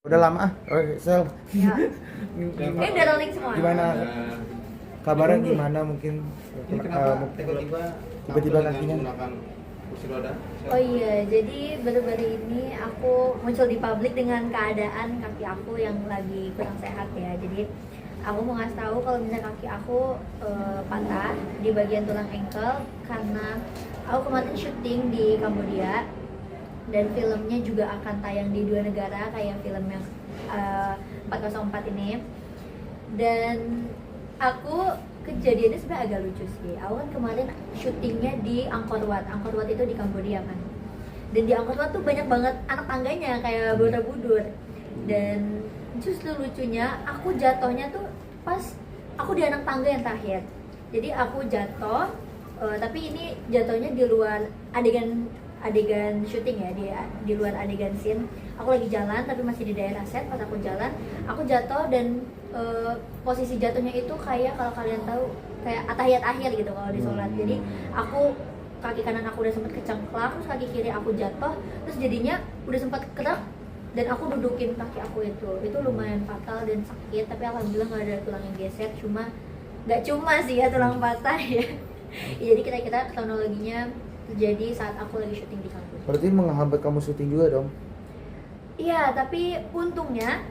Udah lama Sel. Ya. Ini udah rolling semua. Gimana kabarnya, gimana mungkin Ini kenapa tiba-tiba kakinya menggunakan kursi roda? Oh iya, jadi baru-baru ini aku muncul di publik dengan keadaan kaki aku yang lagi kurang sehat ya. Jadi aku mau ngasih tahu kalau misalnya kaki aku patah di bagian tulang ankle karena aku kemarin syuting di Kambodia dan filmnya juga akan tayang di 2 negara kayak film yang 404 ini. Dan aku kejadiannya sebenarnya agak lucu sih. Aku kan kemarin syutingnya di Angkor Wat. Angkor Wat itu di Kambodia kan. Dan di Angkor Wat tuh banyak banget anak tangganya kayak Borobudur. Dan justru lucunya aku jatuhnya tuh pas aku di anak tangga yang terakhir. Jadi aku jatuh, tapi ini jatuhnya di luar adegan syuting ya, di luar adegan scene. Aku lagi jalan tapi masih di daerah set. Pas aku jalan, aku jatuh dan posisi jatuhnya itu kayak kalau kalian tahu kayak atahiyat akhir gitu kalau di sholat. Jadi aku kaki kanan aku udah sempet kecengklak, terus kaki kiri aku jatuh, terus jadinya udah sempet kerak dan aku dudukin kaki aku itu lumayan fatal dan sakit. Tapi alhamdulillah nggak ada tulang yang geser, nggak cuma sih ya tulang patah ya. Jadi kira-kira kronologinya terjadi saat aku lagi syuting di kampus. Berarti menghambat kamu syuting juga dong? Iya, tapi untungnya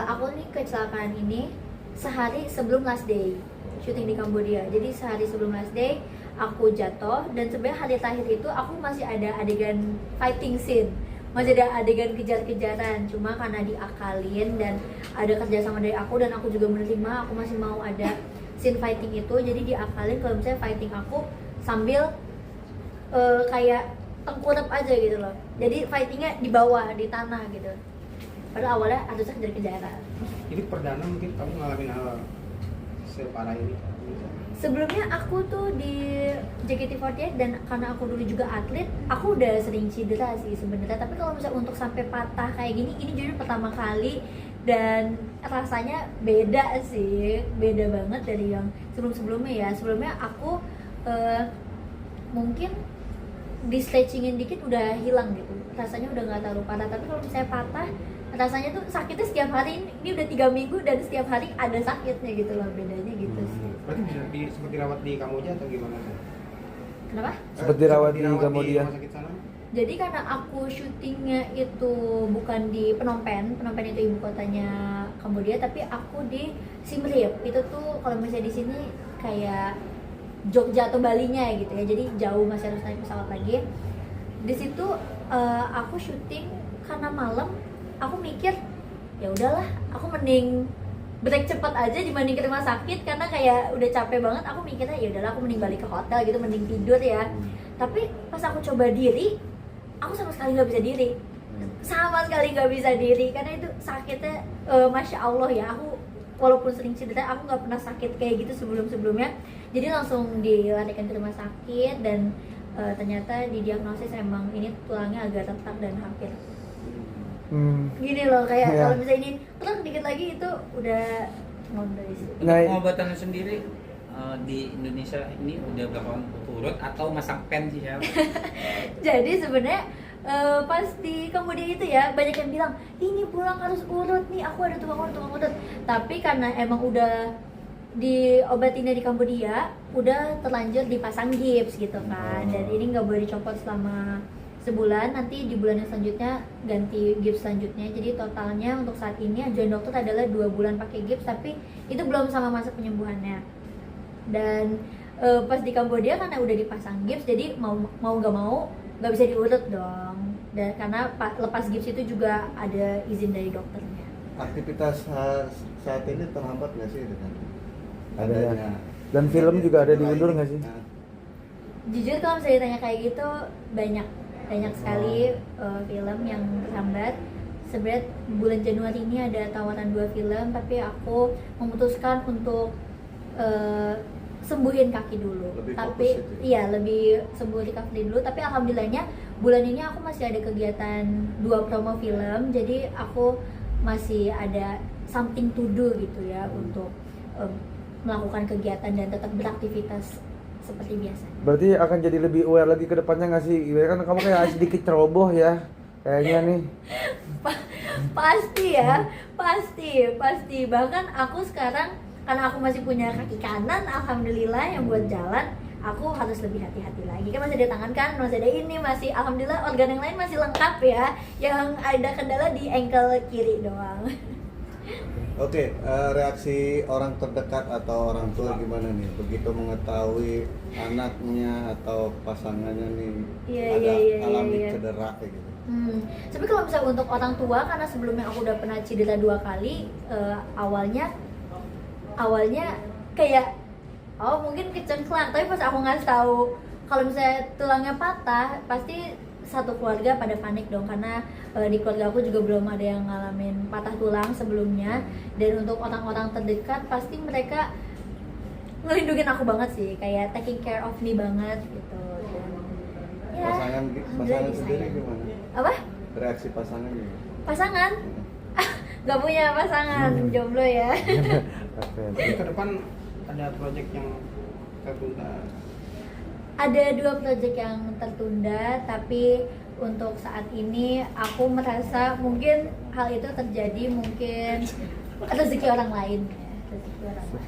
aku nih kecelakaan ini sehari sebelum last day syuting di Kambodia. Jadi sehari sebelum last day aku jatuh dan sebenarnya hari terakhir itu aku masih ada adegan fighting scene, masih ada adegan kejar-kejaran. Cuma karena diakalin dan ada kerjasama dari aku dan aku juga menerima, aku masih mau ada scene fighting itu. Jadi diakalin kalau misalnya fighting aku sambil kayak tengkurap aja gitu loh. Jadi fightingnya di bawah, di tanah gitu. Padahal awalnya harusnya kejar-kejaran. Ini perdana mungkin kamu ngalamin hal separah ini? Sebelumnya aku tuh di JKT48 dan karena aku dulu juga atlet, aku udah sering cedera sih sebenarnya. Tapi kalau misalnya untuk sampai patah kayak gini, ini jujur pertama kali dan rasanya beda sih, beda banget dari yang sebelum-sebelumnya ya. Sebelumnya aku mungkin di stretchingin dikit udah hilang gitu, rasanya udah nggak terlalu parah. Tapi kalau misalnya patah, rasanya tuh sakitnya setiap hari. Ini udah 3 minggu dan setiap hari ada sakitnya gitu loh, bedanya gitu sih. Berarti bisa sempat dirawat di Kamboja atau gimana? Kenapa? Sempat dirawat di Kambodia. rumah sakit sana? Jadi karena aku syutingnya itu bukan di Phnom Penh itu ibu kotanya Kambodia, tapi aku di Siem Reap. Itu tuh kalau misalnya di sini kayak Jogja atau Balinya gitu ya, jadi jauh, masih harus naik pesawat lagi. Di situ aku syuting karena malam, aku mikir ya udahlah, aku mending break cepet aja dibanding ke rumah sakit karena kayak udah capek banget. Aku mikirnya ya udahlah, aku mending balik ke hotel gitu, mending tidur ya. Tapi pas aku coba diri, aku sama sekali nggak bisa diri, karena itu sakitnya masya Allah ya. Aku walaupun sering cedera, aku nggak pernah sakit kayak gitu sebelumnya. Jadi langsung dilarikan ke rumah sakit dan ternyata didiagnosis emang ini tulangnya agak retak dan hampir gini loh, kayak kalau misalnya ini terus dikit lagi itu udah ngondol sih. Nah, Pengobatannya sendiri di Indonesia ini udah berapa tahun urut atau masang pen sih ya? Jadi sebenarnya pas di Kambodia itu ya banyak yang bilang ini pulang harus urut nih, aku ada tukang urut. Tapi karena emang udah diobatinnya di Kambodia, udah terlanjur dipasang gips gitu kan. Dan ini nggak boleh dicopot selama sebulan, nanti di bulan yang selanjutnya ganti gips selanjutnya. Jadi totalnya untuk saat ini ajuan dokter adalah 2 bulan pakai gips, tapi itu belum sama masa penyembuhannya. Dan pas di Kambodia karena udah dipasang gips, jadi mau nggak bisa diurut dong. Dan karena lepas gips itu juga ada izin dari dokternya. Aktivitas saat ini terhambat nggak sih dengan adanya. Dan film juga ada diundur nggak sih? Jujur kalau misalnya ditanya kayak gitu, banyak sekali film yang terhambat. Sebenarnya bulan Januari ini ada tawaran 2 film, tapi aku memutuskan untuk sembuhin kaki dulu. Tapi iya, lebih sembuh recovery dulu. Tapi alhamdulillahnya bulan ini aku masih ada kegiatan 2 promo film, jadi aku masih ada something to do gitu ya untuk melakukan kegiatan dan tetap beraktivitas seperti biasa. Berarti akan jadi lebih aware lagi ke depannya nggak sih? Kan kamu kayak sedikit ceroboh ya kayaknya nih. Pasti ya, pasti. Bahkan aku sekarang karena aku masih punya kaki kanan, alhamdulillah yang buat jalan, aku harus lebih hati-hati lagi. Kan masih ada tangan kan, masih ada ini, masih alhamdulillah organ yang lain masih lengkap ya. Yang ada kendala di ankle kiri doang. Oke, reaksi orang terdekat atau orang tua gimana nih? Begitu mengetahui anaknya atau pasangannya nih alami cedera kayak gitu. Tapi kalau misalnya untuk orang tua, karena sebelumnya aku udah pernah cedera 2 kali, awalnya kayak mungkin kecengklang, tapi pas aku ngasih tahu kalau misalnya tulangnya patah, pasti satu keluarga pada panik dong, karena di keluarga aku juga belum ada yang ngalamin patah tulang sebelumnya. Dan untuk orang-orang terdekat pasti mereka ngelindungin aku banget sih, kayak taking care of me banget gitu. Dan, Pasangan sendiri gimana? Apa? Reaksi pasangan gimana? Pasangan? Gak punya pasangan, jomblo ya. Tapi ke depan ada project yang tertunda. Ada 2 proyek yang tertunda, tapi untuk saat ini aku merasa mungkin hal itu terjadi mungkin rezeki orang lain ya, rezeki orang lain.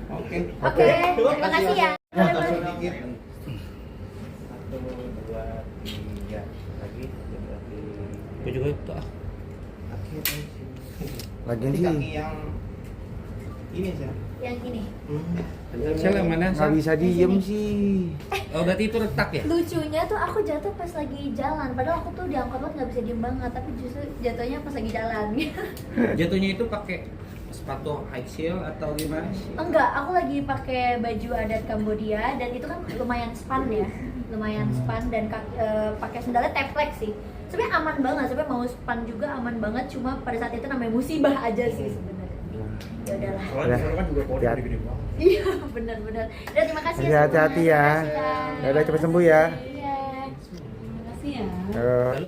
Oke. Oke, terima kasih ya. Sedikit. 1, 2, 3 lagi berarti. Aku juga itu Lagian Di sih kaki yang ini sih. Yang ini. Saya yang mana? nggak bisa diem sih. Oh berarti itu retak ya? Lucunya tuh aku jatuh pas lagi jalan, padahal aku tuh di angkot banget nggak bisa diem banget, tapi justru jatuhnya pas lagi jalan. Jatuhnya itu pakai sepatu high heel atau gimana? Enggak, aku lagi pakai baju adat Kambodia dan itu kan lumayan span ya, lumayan span dan pakai sandalnya teplek sih. Sebenarnya aman banget, sebenarnya mau span juga aman banget, cuma pada saat itu namanya musibah aja sih sebenarnya. Ya udahlah. Udah. kan juga pohon Hati-hati. gede-gede banget. Iya, benar-benar. Dan terima kasih ya. Hati-hati semuanya. ya. Terima kasih. Dadah, cepet sembuh ya. Iya. Terima kasih ya. Eh,